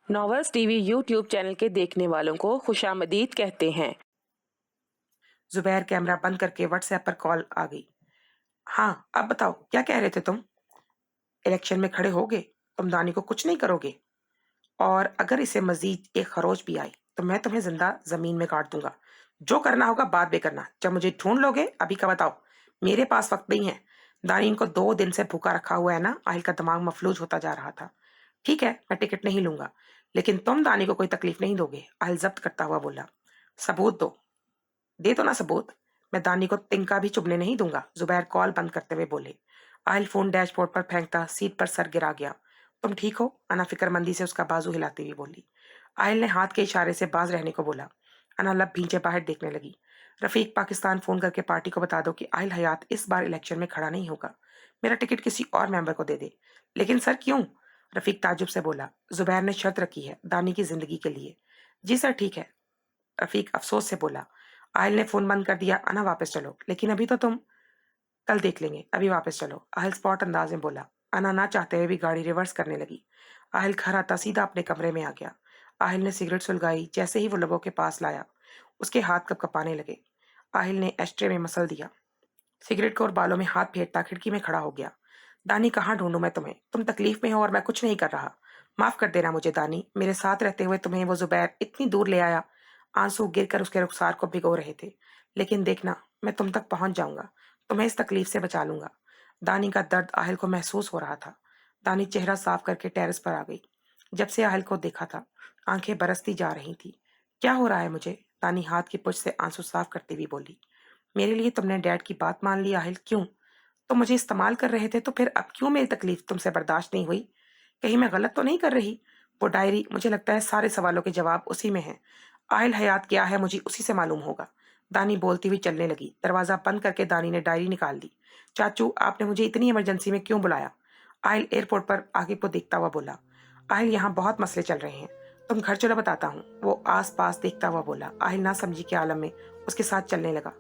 Novels TV YouTube channel के देखने वालों को खुशामदीद कहते हैं। जुबैर कैमरा बंद करके व्हाट्सएप पर कॉल आ गई। हाँ, अब बताओ क्या कह रहे थे तुम? इलेक्शन में खड़े होगे? तुम दानी को कुछ नहीं करोगे? और अगर इसे मजीद एक खरोच भी आई तो मैं तुम्हें जिंदा जमीन में काट दूंगा। जो करना होगा बाद में करना। जब मुझे ढूंढ लोगे अभी का बताओ। मेरे पास वक्त नहीं है। दानी इनको 2 दिन से भूखा रखा हुआ है ना। आहिल का दिमाग मफलूज होता जा रहा था। ठीक है, मैं टिकट नहीं लूंगा, लेकिन तुम दानी को कोई तकलीफ नहीं दोगे। आहिल जब्त करता हुआ बोला। सबूत दो। दे दो ना सबूत। मैं दानी को तिनका भी चुभने नहीं दूंगा। जुबैर कॉल बंद करते हुए बोले। आहिल फोन डैशबोर्ड पर फेंकता सीट पर सर गिरा गया। तुम ठीक हो? अना फिक्रमंदी से उसका बाजू हिलाती हुई बोली। आहिल ने हाथ के इशारे से बाज रहने को बोला। अना लब भींचे बाहर देखने लगी। रफीक, पाकिस्तान फोन करके पार्टी को बता दो कि आहिल हयात इस बार इलेक्शन में खड़ा नहीं होगा। मेरा टिकट किसी और मेंबर को दे दे। लेकिन सर क्यों? रफीक ताजुब से बोला। जुबैर ने शर्त रखी है दानी की जिंदगी के लिए। जी सर ठीक है, रफीक अफसोस से बोला। आहिल ने फोन बंद कर दिया। अना वापस चलो। लेकिन अभी तो तुम कल देख लेंगे, अभी वापस चलो। आहिल स्पॉट अंदाज में बोला। अना ना चाहते हुए भी गाड़ी रिवर्स करने लगी। आहिल घर आता सीधा अपने कमरे में आ गया। आहिल ने सिगरेट सुलगाई। जैसे ही वो लोगों के पास लाया उसके हाथ कपकपाने लगे। आहिल ने एस्ट्रे में मसल दिया। सिगरेट को और बालों में हाथ फेरता खिड़की में खड़ा हो गया। दानी कहाँ ढूंढूं मैं तुम्हें? तुम तकलीफ में हो और मैं कुछ नहीं कर रहा। माफ कर देना मुझे दानी। मेरे साथ रहते हुए तुम्हें वो जुबैर इतनी दूर ले आया। आंसू गिरकर उसके रुखसार को भिगो रहे थे। लेकिन देखना, मैं तुम तक पहुंच जाऊंगा। तुम्हें इस तकलीफ से बचा लूंगा। दानी का दर्द आहिल को महसूस हो रहा था। दानी चेहरा साफ करके टेरेस पर आ गई। जब से आहिल को देखा था आंखें बरसती जा रही थी। क्या हो रहा है मुझे? दानी हाथ की पुछ से आंसू साफ करती हुई बोली। मेरे लिए तुमने डैड की बात मान ली आहिल। क्यों? तुम मुझे इस्तेमाल कर रहे थे तो फिर अब क्यों मेरी तकलीफ तुमसे बर्दाश्त नहीं हुई? कहीं मैं गलत तो नहीं कर रही? वो डायरी, मुझे लगता है सारे सवालों के जवाब उसी में हैं। आहिल हयात क्या है मुझे उसी से मालूम होगा। दानी बोलती हुई चलने लगी। दरवाजा बंद करके दानी ने डायरी निकाल दी। चाचू, आपने मुझे इतनी इमरजेंसी में क्यों बुलाया? आहिल एयरपोर्ट पर आगे को देखता हुआ बोला। आहिल, यहाँ बहुत मसले चल रहे हैं, तुम घर चलो बताता हूँ। वो आस पास देखता हुआ बोला। आहिल ना समझी के आलम में उसके साथ चलने लगा।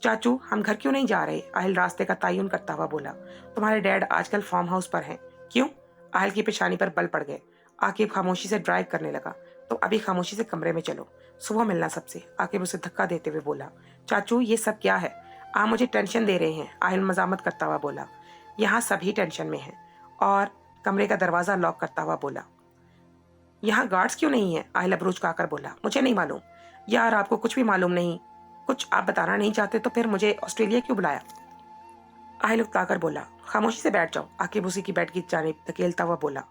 चाचू, हम घर क्यों नहीं जा रहे? आहिल रास्ते का तयन करता हुआ बोला। तुम्हारे डैड आजकल फार्म हाउस पर हैं। क्यों? आहिल की पेशानी पर बल पड़ गए। आकिब खामोशी से ड्राइव करने लगा। तो अभी खामोशी से कमरे में चलो, सुबह मिलना सबसे। आकिब उसे धक्का देते हुए बोला। चाचू, ये सब क्या है? आप मुझे टेंशन दे रहे हैं। आहिल मजामत करता हुआ बोला। यहाँ सभी टेंशन में हैं। और कमरे का दरवाजा लॉक करता हुआ बोला। यहाँ गार्ड्स क्यों नहीं है? आहिल अबरूज खाकर बोला। मुझे नहीं मालूम। यार, आपको कुछ भी मालूम नहीं? कुछ आप बताना नहीं चाहते तो फिर मुझे ऑस्ट्रेलिया क्यों बुलाया? आहिल उकताकर बोला। खामोशी से बैठ जाओ। आकिब उसी की बेड की जानिब धकेलता हुआ बोला।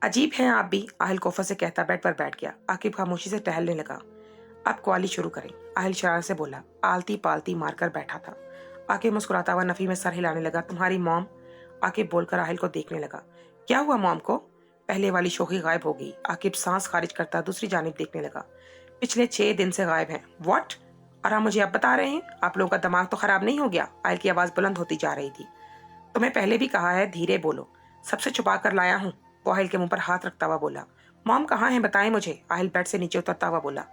अजीब हैं आप भी, आहिल कोफा से कहता बेड पर बैठ गया। आकिब खामोशी से टहलने लगा। अब क्वाली शुरू करें, आहिल शरारत से बोला। आलती पालती मारकर बैठा था। आकिब मुस्कुराता हुआ नफी में सर हिलाने लगा। तुम्हारी मॉम? आकिब बोलकर आहिल को देखने लगा। क्या हुआ मॉम को? पहले वाली शोखी गायब हो गई। आकिब सांस खारिज करता दूसरी जानिब देखने लगा। पिछले 6 दिन से गायब हैं। व्हाट? और आप मुझे अब बता रहे हैं? आप लोगों का दिमाग तो खराब नहीं हो गया? आहिल की आवाज बुलंद होती जा रही थी। तुम्हें पहले भी कहा है धीरे बोलो। सबसे छुपा कर लाया हूँ। वो आहिल के मुंह पर हाथ रखता हुआ बोला। मॉम कहाँ है? बताएं मुझे। आहिल बेड से नीचे उतरता हुआ बोला।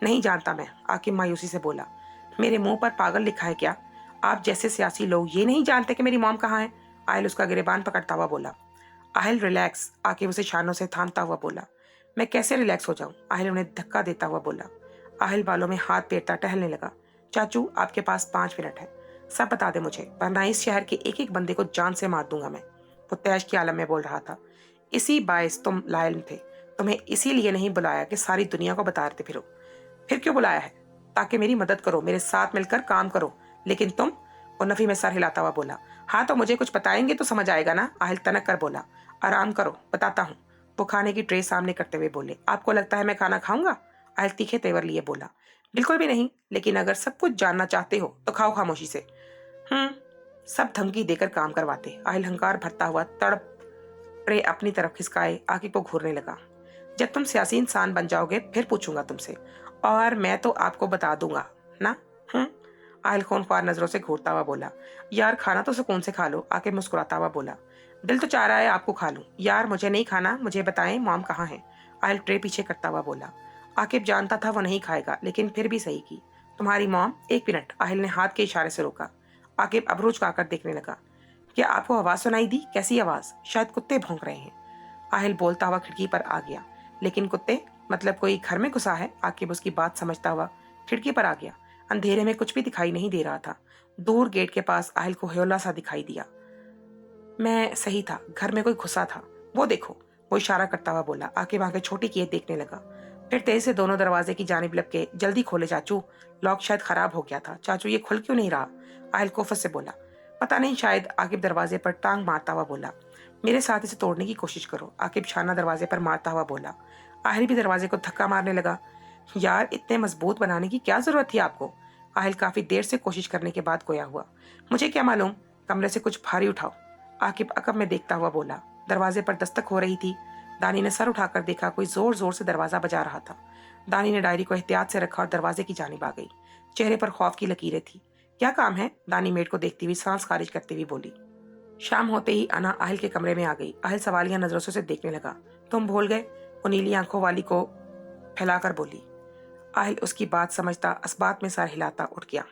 नहीं जानता मैं, आकिब मायूसी से बोला। मेरे मुंह पर पागल लिखा है क्या? आप जैसे सियासी लोग ये नहीं जानते कि मेरी मॉम कहाँ है? आहिल उसका गिरेबान पकड़ता हुआ बोला। आहिल रिलैक्स, आकिब उसे शानों से थामता हुआ बोला। मैं कैसे रिलैक्स हो जाऊं? आहिल उन्हें धक्का देता हुआ बोला। आहिल बालों में हाथ फेरता टहलने लगा। चाचू, आपके पास 5 मिनट है। सब बता दे मुझे, वरना इस शहर के एक एक बंदे को जान से मार दूंगा मैं। वो तैश के आलम में बोल रहा था। इसी बायस तुम लायल थे। तुम्हें इसीलिए नहीं बुलाया कि सारी दुनिया को बताते फिरो। फिर क्यों बुलाया है? ताकि मेरी मदद करो, मेरे साथ मिलकर काम करो। लेकिन तुम? वो नफी में सर हिलाता हुआ बोला। हाँ तो मुझे कुछ बताएंगे तो समझ आएगा ना? आहिल तनक कर बोला। आराम करो, बताता हूँ। वो खाने की ट्रे सामने करते हुए बोले। आपको लगता है मैं खाना खाऊंगा? आहिल तीखे तेवर लिए बोला। बिल्कुल भी नहीं, लेकिन अगर सब कुछ जानना चाहते हो तो खाओ खामोशी से। हम्म। सब धमकी देकर काम करवाते। आहिल हंकार भरता हुआ तड़प ट्रे अपनी तरफ खिसकाए आगे को घूरने लगा। जब तुम सियासी इंसान बन जाओगे फिर पूछूंगा तुमसे, और मैं तो आपको बता दूंगा ना। आहिल खूनख्वार नजरों से घूरता हुआ बोला। यार, खाना तो सुकून से खा लो। आके मुस्कुराता हुआ बोला। दिल तो चाह रहा है आपको खा लूं। यार, मुझे नहीं खाना, मुझे बताएं मॉम कहाँ है? आहिल ट्रे पीछे करता हुआ बोला। आकिब जानता था वो नहीं खाएगा, लेकिन फिर भी सही की। तुम्हारी मॉम? 1 मिनट, आहिल ने हाथ के इशारे से रोका। आकिब अबरूज खाकर देखने लगा। क्या आपको आवाज सुनाई दी? कैसी आवाज? शायद कुत्ते भौंक रहे हैं। आहिल बोलता हुआ खिड़की पर आ गया। لیکن کتے مطلب کوئی گھر میں گھسا ہے؟ عاقب اس کی بات سمجھتا ہوا کھڑکی پر آ گیا۔ اندھیرے میں کچھ بھی دکھائی نہیں دے رہا تھا۔ دور گیٹ کے پاس اہل کو ہیولا سا دکھائی دیا۔ میں صحیح تھا، گھر میں کوئی گھسا تھا، وہ دیکھو، وہ اشارہ کرتا ہوا بولا۔ عاقب آنکھیں چھوٹی کیے دیکھنے لگا، پھر تیز سے دونوں دروازے کی جانب لپکے، جلدی کھولے چاچو، لاک شاید خراب ہو گیا تھا۔ چاچو یہ کھل کیوں نہیں رہا؟ اہل کوفت سے بولا۔ پتہ نہیں، شاید۔ عاقب دروازے پر ٹانگ مارتا ہوا بولا۔ میرے ساتھ اسے توڑنے کی کوشش کرو، عاقب شانہ دروازے پر مارتا ہوا بولا۔ اہل بھی دروازے کو دھکا مارنے لگا۔ یار اتنے مضبوط بنانے کی کیا ضرورت تھی آپ کو؟ اہل کافی دیر سے کوشش کرنے کے بعد گویا ہوا۔ مجھے کیا معلوم، کمرے سے کچھ بھاری اٹھاؤ، عاقب عقب میں دیکھتا ہوا بولا۔ دروازے پر دستک ہو رہی تھی۔ دانی نے سر اٹھا کر دیکھا، کوئی زور زور سے دروازہ بجا رہا تھا۔ دانی نے ڈائری کو احتیاط سے رکھا اور دروازے کی جانب آ گئی۔ چہرے پر خوف کی لکیریں تھی۔ کیا کام ہے؟ دانی میڈ کو دیکھتی ہوئی سانس خارج کرتے ہوئی بولی۔ شام ہوتے ہی انا اہل کے کمرے میں آ گئی۔ اہل سوالیہ نظروں سے دیکھنے لگا۔ تم بھول گئے؟ وہ نیلی آنکھوں والی کو پھیلا کر بولی۔ اہل اس کی بات سمجھتا اسبات میں سر ہلاتا اٹھ گیا۔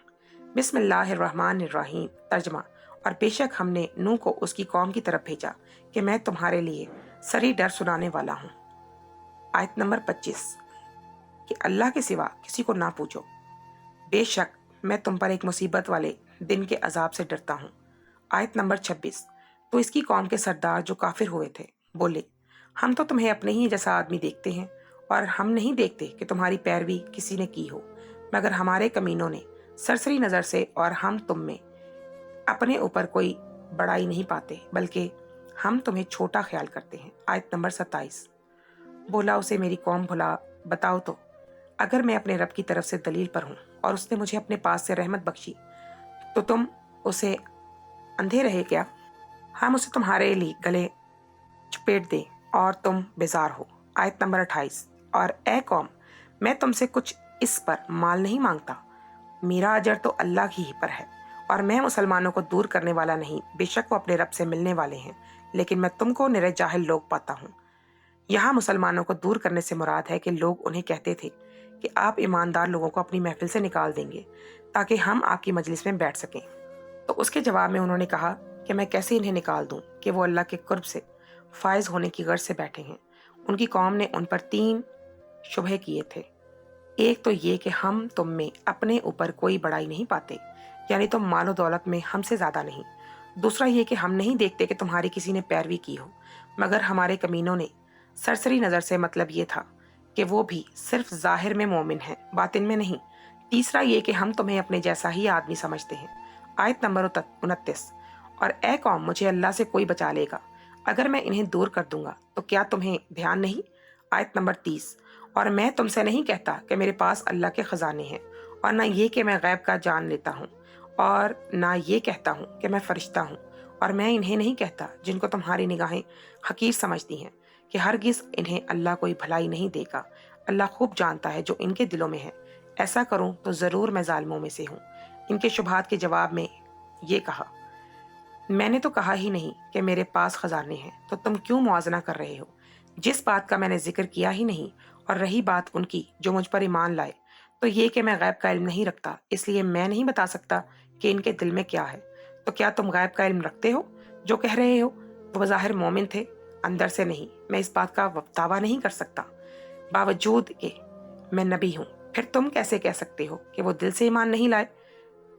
بسم اللہ الرحمن الرحیم۔ ترجمہ۔ اور بے شک ہم نے نوح کو اس کی قوم کی طرف بھیجا کہ میں تمہارے لیے سری ڈر سنانے والا ہوں۔ آیت نمبر 25 کہ اللہ کے سوا کسی کو نہ پوچھو، بے شک میں تم پر ایک مصیبت والے دن کے عذاب سے ڈرتا ہوں۔ آیت نمبر 26 تو اس کی قوم کے سردار جو کافر ہوئے تھے بولے، ہم تو تمہیں اپنے ہی جیسا آدمی دیکھتے ہیں اور ہم نہیں دیکھتے کہ تمہاری پیروی کسی نے کی ہو، مگر ہمارے کمینوں نے سرسری نظر سے، اور ہم تم میں اپنے اوپر کوئی بڑائی نہیں پاتے بلکہ ہم تمہیں چھوٹا خیال کرتے ہیں۔ آیت نمبر 27 بولا اسے میری قوم بھلا بتاؤ تو، اگر میں اپنے رب کی طرف سے دلیل پر ہوں اور اس نے مجھے اپنے پاس سے رحمت بخشی تو تم اسے اندھے رہے کیا؟ ہم اسے تمہارے لیے گلے چپیٹ دیں اور تم بیزار ہو۔ آیت نمبر 28 اور اے قوم، میں تم سے کچھ اس پر مال نہیں مانگتا، میرا اجر تو اللہ ہی پر ہے، اور میں مسلمانوں کو دور کرنے والا نہیں، بے شک وہ اپنے رب سے ملنے والے ہیں، لیکن میں تم کو نرے جاہل لوگ پاتا ہوں۔ یہاں مسلمانوں کو دور کرنے سے مراد ہے کہ لوگ انہیں کہتے تھے کہ آپ ایماندار لوگوں کو اپنی محفل سے نکال دیں گے تاکہ ہم آپ کی مجلس میں بیٹھ سکیں، تو اس کے جواب میں انہوں نے کہا کہ میں کیسے انہیں نکال دوں کہ وہ اللہ کے قرب سے فائز ہونے کی غرض سے بیٹھے ہیں۔ ان کی قوم نے ان پر 3 شبہے کیے تھے۔ ایک تو یہ کہ ہم تم میں اپنے اوپر کوئی بڑائی نہیں پاتے، یعنی تم مال و دولت میں ہم سے زیادہ نہیں۔ دوسرا یہ کہ ہم نہیں دیکھتے کہ تمہاری کسی نے پیروی کی ہو، مگر ہمارے کمینوں نے سرسری نظر سے، مطلب یہ تھا کہ وہ بھی صرف ظاہر میں مومن ہیں، باطن میں نہیں۔ تیسرا یہ کہ ہم تمہیں اپنے جیسا ہی آدمی سمجھتے ہیں۔ آیت نمبر 29 اور اے قوم، مجھے اللہ سے کوئی بچا لے گا اگر میں انہیں دور کر دوں گا تو کیا تمہیں دھیان نہیں؟ آیت نمبر 30 اور میں تم سے نہیں کہتا کہ میرے پاس اللہ کے خزانے ہیں، اور نہ یہ کہ میں غیب کا جان لیتا ہوں، اور نہ یہ کہتا ہوں کہ میں فرشتہ ہوں، اور میں انہیں نہیں کہتا جن کو تمہاری نگاہیں حقیر سمجھتی ہیں کہ ہرگز انہیں اللہ کوئی بھلائی نہیں دے گا۔ اللہ خوب جانتا ہے جو ان کے دلوں میں ہے، ایسا کروں تو ضرور میں ظالموں میں سے ہوں۔ ان کے شبہات کے جواب میں یہ کہا، میں نے تو کہا ہی نہیں کہ میرے پاس خزانے ہیں، تو تم کیوں موازنہ کر رہے ہو جس بات کا میں نے ذکر کیا ہی نہیں؟ اور رہی بات ان کی جو مجھ پر ایمان لائے، تو یہ کہ میں غیب کا علم نہیں رکھتا، اس لیے میں نہیں بتا سکتا کہ ان کے دل میں کیا ہے۔ تو کیا تم غیب کا علم رکھتے ہو؟ جو کہہ رہے ہو وہ بظاہر مومن تھے، اندر سے نہیں۔ میں اس بات کا دعویٰ نہیں کر سکتا باوجود کہ میں نبی ہوں۔ پھر تم کیسے کہہ سکتے ہو کہ وہ دل سے ایمان نہیں لائے؟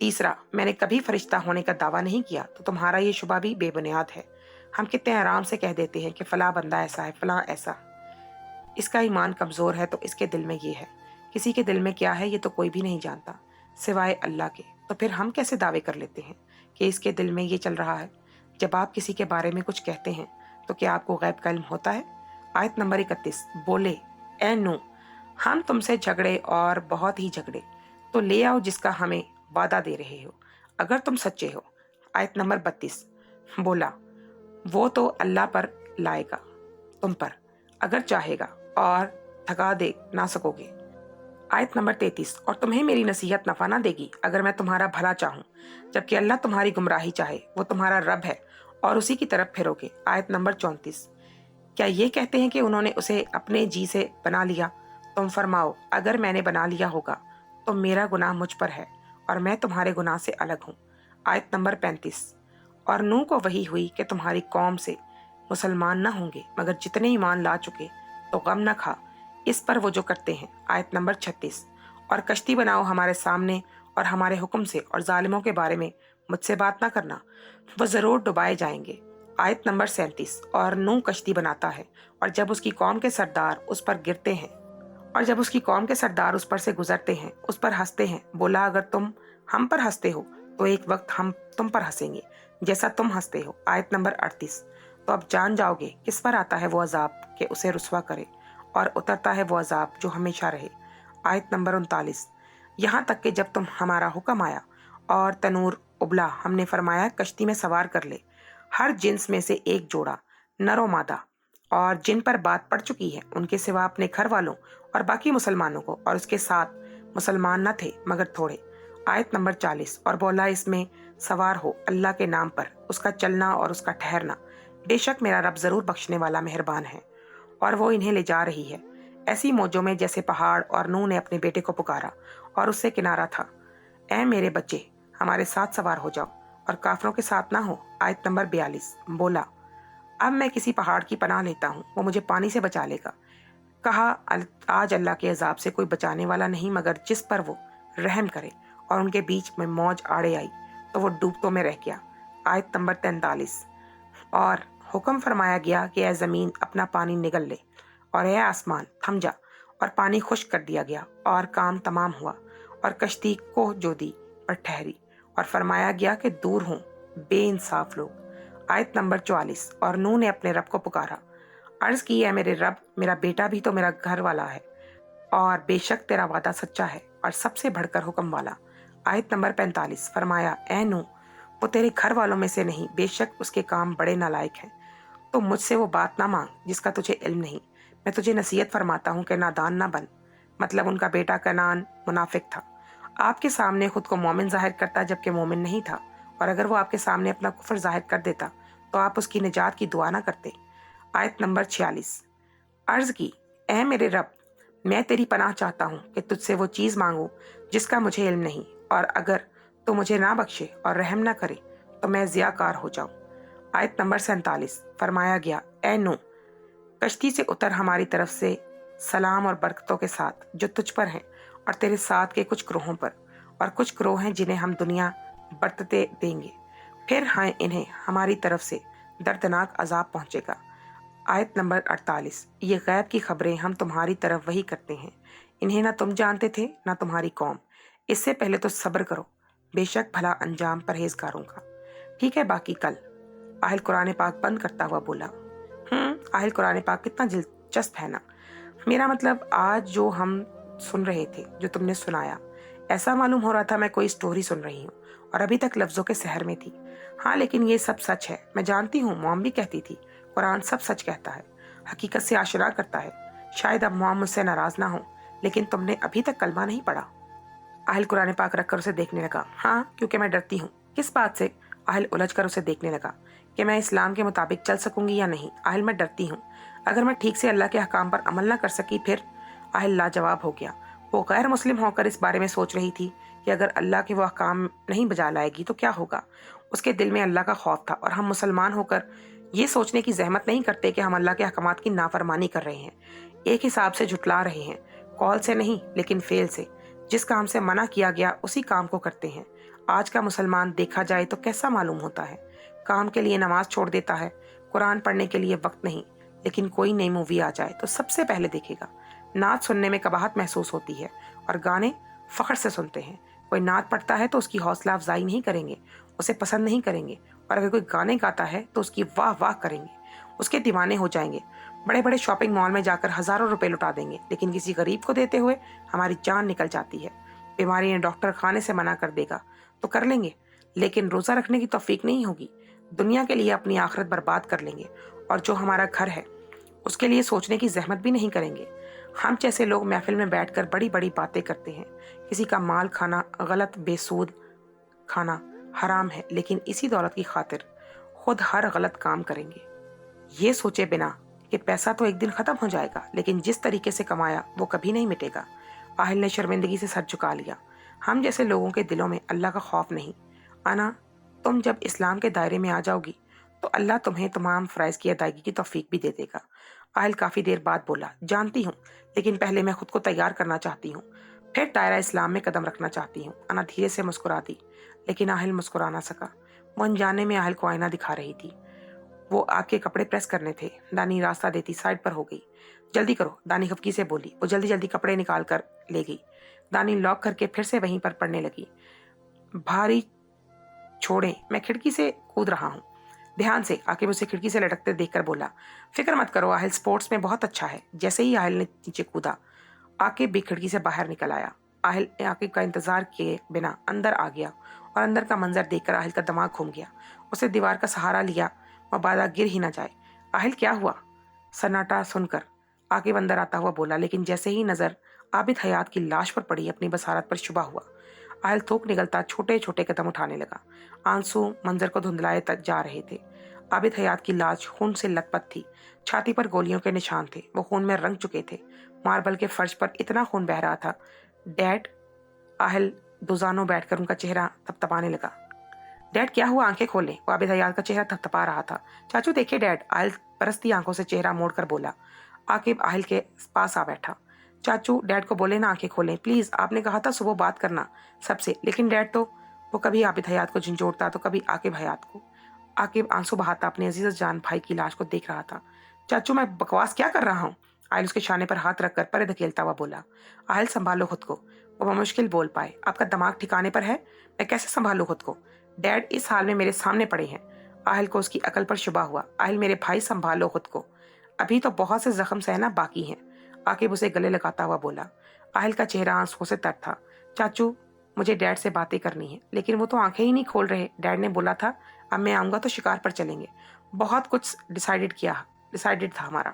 تیسرا، میں نے کبھی فرشتہ ہونے کا دعویٰ نہیں کیا، تو تمہارا یہ شبہ بھی بے بنیاد ہے۔ ہم کتنے آرام سے کہہ دیتے ہیں کہ فلاں بندہ ایسا ہے، فلاں ایسا۔ اس کا ایمان کمزور ہے تو اس کے دل میں یہ ہے۔ کسی کے دل میں کیا ہے یہ تو کوئی بھی نہیں جانتا سوائے اللہ کے، تو پھر ہم کیسے دعوے کر لیتے ہیں کہ اس کے دل میں یہ چل رہا ہے؟ جب آپ کسی کے بارے میں کچھ کہتے ہیں تو کیا آپ کو غیب کا علم ہوتا ہے؟ آیت نمبر 31 بولے، اے نوح، ہم تم سے جھگڑے اور بہت ہی جھگڑے، تو لے آؤ جس کا ہمیں وعدہ دے رہے ہو اگر تم سچے ہو۔ آیت نمبر 32 بولا، وہ تو اللہ پر لائے گا تم پر اگر چاہے گا، اور تھکا دے نہ سکو گے۔ آیت نمبر 33 اور تمہیں میری نصیحت نفع نہ دے گی اگر میں تمہارا بھلا چاہوں، جبکہ اللہ تمہاری گمراہی چاہے، وہ تمہارا رب ہے اور اسی کی طرف پھرو گے۔ آیت نمبر 34 کیا یہ کہتے ہیں کہ انہوں نے اسے اپنے جی سے بنا لیا؟ تم فرماؤ، اگر میں نے بنا لیا ہوگا تو میرا گناہ مجھ پر ہے اور میں تمہارے گناہ سے الگ ہوں۔ آیت نمبر 35 اور نوح کو وحی ہوئی کہ تمہاری قوم سے مسلمان نہ ہوں گے، مگر جتنے ایمان لا چکے، تو غم نہ کھا اس پر وہ جو کرتے ہیں۔ آیت نمبر 36۔ اور کشتی بناؤ ہمارے سامنے اور ہمارے حکم سے، اور ظالموں کے بارے میں مجھ سے بات نہ کرنا، وہ ضرور ڈبائے جائیں گے۔ آیت نمبر 37۔ اور نوح کشتی بناتا ہے، اور جب اس کی قوم کے سردار اس پر گرتے ہیں اور جب اس کی قوم کے سردار اس پر سے گزرتے ہیں، اس پر ہنستے ہیں، بولا اگر تم ہم پر ہنستے ہو تو ایک وقت ہم تم پر ہنسیں گے جیسا تم ہنستے ہو۔ آیت نمبر 38۔ تو اب جان جاؤ گے کس پر آتا ہے وہ عذاب کہ اسے رسوا کرے، اور اترتا ہے وہ عذاب جو ہمیشہ رہے۔ آیت نمبر 39۔ یہاں تک کہ جب تم ہمارا حکم آیا اور تنور ابلا، ہم نے فرمایا کشتی میں سوار کر لے ہر جنس میں سے ایک جوڑا، نر و مادہ، اور جن پر بات پڑ چکی ہے ان کے سوا اپنے گھر والوں اور باقی مسلمانوں کو، اور اس کے ساتھ مسلمان نہ تھے مگر تھوڑے۔ آیت نمبر 40۔ اور بولا اس میں سوار ہو اللہ کے نام پر، اس کا چلنا اور اس کا ٹھہرنا، بے شک میرا رب ضرور بخشنے والا مہربان ہے۔ اور وہ انہیں لے جا رہی ہے ایسی موجوں میں جیسے پہاڑ، اور نوح نے اپنے بیٹے کو پکارا اور اس سے کنارہ تھا، اے میرے بچے ہمارے ساتھ سوار ہو جاؤ اور کافروں کے ساتھ نہ ہو۔ آیت نمبر 42۔ بولا اب میں کسی پہاڑ کی پناہ لیتا ہوں، وہ مجھے پانی سے بچا لے گا۔ کہا آج اللہ کے عذاب سے کوئی بچانے والا نہیں مگر جس پر وہ رحم کرے، اور ان کے بیچ میں موج آڑے آئی تو وہ ڈوبتوں میں رہ گیا۔ آیت نمبر 43۔ اور حکم فرمایا گیا کہ اے زمین اپنا پانی نگل لے، اور اے آسمان تھم جا، اور پانی خشک کر دیا گیا، اور کام تمام ہوا، اور کشتی کوہ جو دی پر ٹھہری، اور فرمایا گیا کہ دور ہوں بے انصاف لوگ۔ آیت نمبر 44۔ اور نوح نے اپنے رب کو پکارا، عرض کی اے میرے رب میرا بیٹا بھی تو میرا گھر والا ہے، اور بے شک تیرا وعدہ سچا ہے اور سب سے بڑھ کر حکم والا۔ آیت نمبر 45۔ فرمایا اے نوح وہ تیرے گھر والوں میں سے نہیں، بے شک اس کے کام بڑے نالائق ہیں، تو مجھ سے وہ بات نہ مانگ جس کا تجھے علم نہیں۔ میں تجھے نصیحت فرماتا ہوں کہ نادان نہ بن۔ مطلب ان کا بیٹا کنعان منافق تھا، آپ کے سامنے خود کو مومن ظاہر کرتا جبکہ مومن نہیں تھا، اور اگر وہ آپ کے سامنے اپنا کفر ظاہر کر دیتا تو آپ اس کی نجات کی دعا نہ کرتے۔ آیت نمبر 46۔ عرض کی اے میرے رب میں تیری پناہ چاہتا ہوں کہ تجھ سے وہ چیز مانگوں جس کا مجھے علم نہیں، اور اگر تو مجھے نہ بخشے اور رحم نہ کرے تو میں ضیاء کار ہو جاؤں۔ آیت نمبر 47۔ فرمایا گیا اے نوح کشتی سے اتر ہماری طرف سے سلام اور برکتوں کے ساتھ جو تجھ پر ہیں اور تیرے ساتھ کے کچھ گروہوں پر، اور کچھ گروہ ہیں جنہیں ہم دنیا برتتے دیں گے، پھر انہیں ہماری طرف سے دردناک عذاب پہنچے گا۔ آیت نمبر 48۔ یہ غیب کی خبریں ہم تمہاری طرف وحی کرتے ہیں، انہیں نہ تم جانتے تھے نہ تمہاری قوم، اس سے پہلے تو صبر کرو، بے شک بھلا انجام پرہیزگاروں کا۔ ٹھیک ہے باقی کل۔ آہل قرآن پاک بند کرتا ہوا بولا، آہل قرآن پاک کتنا دلچسپ ہے نا۔ میرا مطلب آج جو ہم سن رہے تھے، جو تم نے سنایا، ایسا معلوم ہو رہا تھا میں کوئی سٹوری سن رہی ہوں اور ابھی تک لفظوں کے سحر میں تھی۔ ہاں لیکن یہ سب سچ ہے، میں جانتی ہوں موم بھی کہتی تھی قرآن سب سچ کہتا ہے، حقیقت سے آشنا کرتا ہے۔ شاید اب موم مجھ سے ناراض نہ ہو، لیکن تم نے ابھی تک کلمہ نہیں پڑھا۔ آہل قرآن پاک رکھ کر اسے دیکھنے لگا۔ ہاں کیونکہ میں ڈرتی ہوں۔ کس بات سے؟ آہل الجھ کر اسے دیکھنے لگا کہ میں اسلام کے مطابق چل سکوں گی یا نہیں۔ آہل میں ڈرتی ہوں، اگر میں ٹھیک سے اللہ کے احکام پر عمل نہ کر سکی پھر؟ آہل لاجواب ہو گیا۔ وہ غیر مسلم ہو کر اس بارے میں سوچ رہی تھی کہ اگر اللہ کے وہ احکام نہیں بجا لائے گی تو کیا ہوگا۔ اس کے دل میں اللہ کا خوف تھا، اور ہم مسلمان ہو کر یہ سوچنے کی زحمت نہیں کرتے کہ ہم اللہ کے احکامات کی نافرمانی کر رہے ہیں، ایک حساب سے جھٹلا رہے ہیں، قول سے نہیں لیکن فعل سے۔ جس کام سے منع کیا گیا اسی کام کو کرتے ہیں۔ آج کا مسلمان دیکھا جائے تو کیسا معلوم ہوتا ہے؟ کام کے لیے نماز چھوڑ دیتا ہے، قرآن پڑھنے کے لیے وقت نہیں، لیکن کوئی نئی مووی آ جائے تو سب سے پہلے دیکھے گا۔ نعت سننے میں قباحت محسوس ہوتی ہے اور گانے فخر سے سنتے ہیں۔ کوئی نعت پڑھتا ہے تو اس کی حوصلہ افزائی نہیں کریں گے، اسے پسند نہیں کریں گے، اور اگر کوئی گانے گاتا ہے تو اس کی واہ واہ کریں گے، اس کے دیوانے ہو جائیں گے۔ بڑے بڑے شاپنگ مال میں جا کر ہزاروں روپے لٹا دیں گے، لیکن کسی غریب کو دیتے ہوئے ہماری جان نکل جاتی ہے۔ بیماری نے ڈاکٹر کھانے سے منع کر دے گا تو کر لیں گے، لیکن روزہ رکھنے کی توفیق نہیں ہوگی۔ دنیا کے لیے اپنی آخرت برباد کر لیں گے، اور جو ہمارا گھر ہے اس کے لیے سوچنے کی زحمت بھی نہیں کریں گے۔ ہم جیسے لوگ محفل میں بیٹھ کر بڑی بڑی باتیں کرتے ہیں، کسی کا مال کھانا غلط، بے سود کھانا حرام ہے، لیکن اسی دولت کی خاطر خود ہر غلط کام کریں گے، یہ سوچے بنا کہ پیسہ تو ایک دن ختم ہو جائے گا، لیکن جس طریقے سے کمایا وہ کبھی نہیں مٹے گا۔ آہل نے شرمندگی سے سر جھکا لیا۔ ہم جیسے لوگوں کے دلوں میں اللہ کا خوف نہیں۔ انا تم جب اسلام کے دائرے میں آ جاؤ گی تو اللہ تمہیں تمام فرائض کی ادائیگی کی توفیق بھی دے دے گا۔ आहिल काफी देर बाद बोला, जानती हूँ, लेकिन पहले मैं खुद को तैयार करना चाहती हूँ, फिर दायरा इस्लाम में कदम रखना चाहती हूँ। अना धीरे से मुस्कुरा दी, लेकिन आहिल मुस्कुरा ना सका। वो अनजाने में आहिल को आईना दिखा रही थी। वो आग के कपड़े प्रेस करने थे। दानी रास्ता देती साइड पर हो गई। जल्दी करो, दानी खफकी से बोली। वो जल्दी जल्दी कपड़े निकाल कर ले गई। दानी लॉक करके फिर से वहीं पर पड़ने लगी। भारी छोड़े, मैं खिड़की से कूद रहा हूँ। ध्यान से। आकिब उसे खिड़की से लटकते देखकर बोला, फिक्र मत करो, आहिल स्पोर्ट्स में बहुत अच्छा है। जैसे ही आहिल ने नीचे कूदा, आकिब भी खिड़की से बाहर निकल आया। आहिल आकिब का इंतजार किए बिना अंदर आ गया और अंदर का मंजर देखकर आहिल का दिमाग घूम गया। उसे दीवार का सहारा लिया, मबादा गिर ही न जाए। आहिल क्या हुआ? सन्नाटा सुनकर आकिब अंदर आता हुआ बोला, लेकिन जैसे ही नजर आबिद हयात की लाश पर पड़ी, अपनी बसारत पर शुबा हुआ। आहिल थूक निकलता छोटे छोटे कदम उठाने लगा। आंसू मंजर को धुंधलाए तक जा रहे थे। आबिद हयात की लाश खून से लथपथ थी। छाती पर गोलियों के निशान थे। वो खून में रंग चुके थे। मार्बल के फर्श पर इतना खून बह रहा था। डैड, आहिल दुजानो बैठकर उनका चेहरा थपथपाने लगा। डैड क्या हुआ? आंखें खोले। वो आबिद हयात का चेहरा थपथपा रहा था। चाचू देखिए डैड, आहिल बरसती आंखों से चेहरा मोड़कर बोला। आकिब आहिल के पास आ बैठा। चाचू, डैड को बोले ना आंखें खोलें प्लीज, आपने कहा था सुबह बात करना सबसे, लेकिन डैड तो। वो कभी आबिद हयात को झंझोड़ता तो कभी आकिब हयात को। आकिब आंसू बहाता अपने अजीज जान भाई की लाश को देख रहा था। चाचू, मैं बकवास क्या कर रहा हूँ? आहिल उसके शाने पर हाथ रखकर परे धकेलता हुआ बोला। आहिल, संभालो खुद को। वो मुश्किल बोल पाए। आपका दिमाग ठिकाने पर है? मैं कैसे संभालू खुद को? डैड इस हाल में मेरे सामने पड़े हैं। आहिल को उसकी अकल पर शुबा हुआ। आहिल मेरे भाई, संभालो खुद को, अभी तो बहुत से जख्म सहना बाकी हैं। आकिब उसे गले लगाता हुआ बोला। आहिल का चेहरा आंसुओं से तर था। चाचू, मुझे डैड से बातें करनी है, लेकिन वो तो आंखें ही नहीं खोल रहे। डैड ने बोला था अब मैं आऊंगा तो शिकार पर चलेंगे। बहुत कुछ डिसाइडेड था हमारा।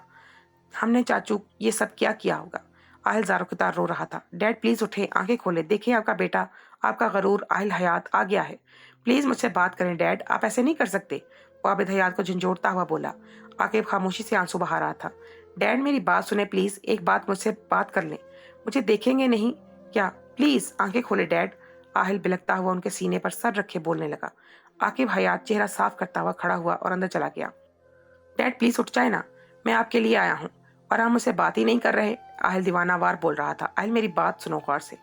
हमने चाचू ये सब क्या किया होगा? आहिल ज़ारों की तार रो रहा था। डैड प्लीज उठे, आंखें खोले, देखिए आपका बेटा, आपका गरूर आहिल हयात आ गया है। प्लीज मुझसे बात करें डैड, आप ऐसे नहीं कर सकते। वो आबिद हयात को झंझोड़ता हुआ बोला। आकिब खामोशी से आंसू बहा रहा था। डैड मेरी बात सुने प्लीज, एक बात मुझसे बात कर लें। मुझे देखेंगे नहीं क्या? प्लीज आंखें खोले डैड। आहिल बिलखता हुआ उनके सीने पर सर रखे बोलने लगा। आकिब हयात चेहरा साफ करता हुआ खड़ा हुआ और अंदर चला गया। डैड प्लीज उठ जाए ना, मैं आपके लिए आया हूँ और आप मुझसे बात ही नहीं कर रहे। आहिल दीवानावार बोल रहा था। आहिल मेरी बात सुनो गौर से।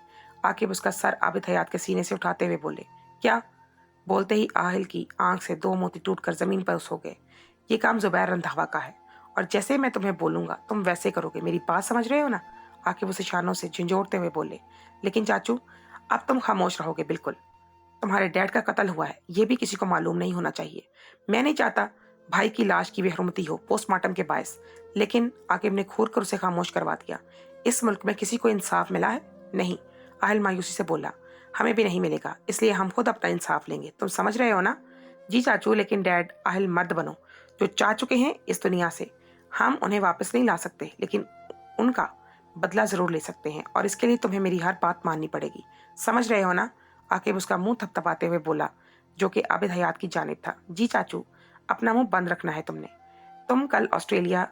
आकिब उसका सर आबिद हयात के सीने से उठाते हुए बोले। क्या? बोलते ही आहिल की आंख से दो मोती टूटकर जमीन पर सो गए। ये काम जुबैर रंधावा का है और जैसे मैं तुम्हें बोलूंगा तुम वैसे करोगे, मेरी बात समझ रहे हो ना? आकिब उसे शानों से झंझोड़ते हुए बोले। लेकिन चाचू, अब तुम खामोश रहोगे बिल्कुल। तुम्हारे डैड का कत्ल हुआ है, ये भी किसी को मालूम नहीं होना चाहिए। मैं नहीं चाहता भाई की लाश की बेहरमती हो पोस्टमार्टम के बायस। लेकिन आकिब ने घूर कर उसे खामोश करवा दिया। इस मुल्क में किसी को इंसाफ मिला है? नहीं। आहिल मायूसी से बोला। हमें भी नहीं मिलेगा, इसलिए हम खुद अपना इंसाफ लेंगे। तुम समझ रहे हो ना? जी चाचू, लेकिन डैड, आहिल मर्द बनो। जो जा चुके हैं इस दुनिया से, हम उन्हें वापस नहीं ला सकते, लेकिन उनका बदला जरूर ले सकते हैं और इसके लिए तुम्हें मेरी हर बात माननी पड़ेगी। समझ रहे हो ना? आकिब उसका मुंह थपथपाते हुए बोला, जो कि आबिद हयात की जानिब था। जी चाचू, अपना मुंह बंद रखना है तुमने। तुम कल ऑस्ट्रेलिया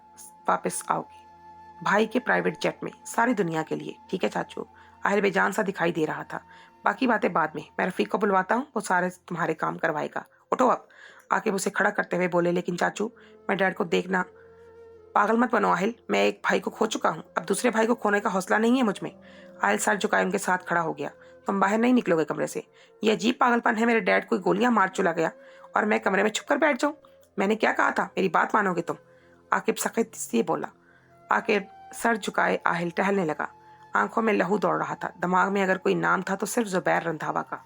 वापस आओगे भाई के प्राइवेट जेट में, सारी दुनिया के लिए। ठीक है चाचू? आहिल बेजान सा दिखाई दे रहा था। बाकी बातें बाद में, मैं रफीक को बुलवाता हूँ, वो सारे तुम्हारे काम करवाएगा। उठो अब। आकिब उसे खड़ा करते हुए बोले। लेकिन चाचू, मैं डैड को देखना। पागल मत बनो आहिल, मैं एक भाई को खो चुका हूँ, अब दूसरे भाई को खोने का हौसला नहीं है मुझ में। आहिल सर झुकाए उनके साथ खड़ा हो गया। तुम बाहर नहीं निकलोगे कमरे से। ये अजीब पागलपन है, मेरे डैड कोई गोलियां मार चला गया और मैं कमरे में छुप कर बैठ जाऊं? मैंने क्या कहा था? मेरी बात मानोगे तुम? आकिब सख्त से बोला। आकिब सर झुकाए आहिल टहलने लगा। आंखों में लहू दौड़ रहा था। दिमाग में अगर कोई नाम था तो सिर्फ जुबैर रंधावा का।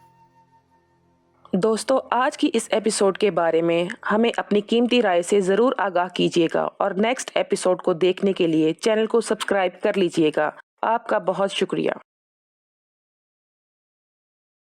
दोस्तों, आज की इस एपिसोड के बारे में हमें अपनी कीमती राय से ज़रूर आगाह कीजिएगा और नेक्स्ट एपिसोड को देखने के लिए चैनल को सब्सक्राइब कर लीजिएगा। आपका बहुत शुक्रिया।